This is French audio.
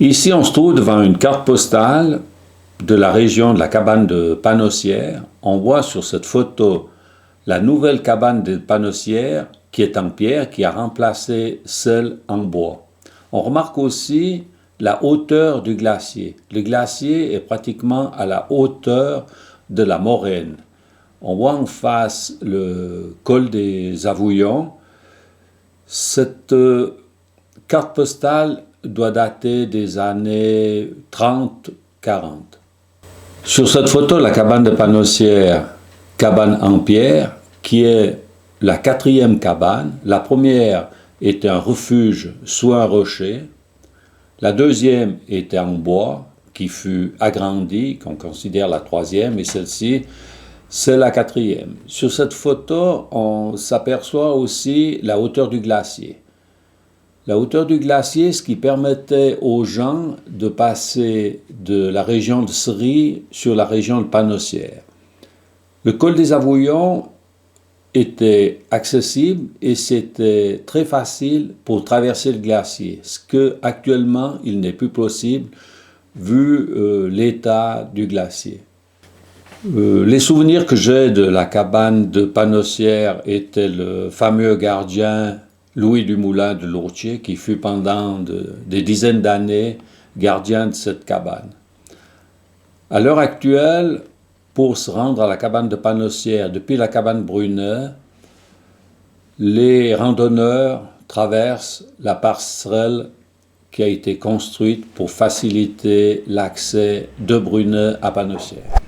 Ici, on se trouve devant une carte postale de la région de la cabane de Panossières. On voit sur cette photo la nouvelle cabane de Panossières qui est en pierre, qui a remplacé celle en bois. On remarque aussi la hauteur du glacier. Le glacier est pratiquement à la hauteur de la moraine. On voit en face le col des Avouillons. Cette carte postale doit dater des années 30-40. Sur cette photo, la cabane de Panossières, cabane en pierre, qui est la 4e cabane. La première était un refuge sous un rocher. La 2e était en bois, qui fut agrandie, qu'on considère la 3e, et celle-ci, c'est la 4e. Sur cette photo, on s'aperçoit aussi la hauteur du glacier. La hauteur du glacier, ce qui permettait aux gens de passer de la région de Seri sur la région de Panossières. Le col des Avouillons était accessible et c'était très facile pour traverser le glacier, ce que actuellement il n'est plus possible vu l'état du glacier. Les souvenirs que j'ai de la cabane de Panossières étaient le fameux gardien Louis Dumoulin de Lourtier, qui fut pendant des dizaines d'années gardien de cette cabane. À l'heure actuelle, pour se rendre à la cabane de Panossières, depuis la cabane Brunet, les randonneurs traversent la passerelle qui a été construite pour faciliter l'accès de Brunet à Panossières.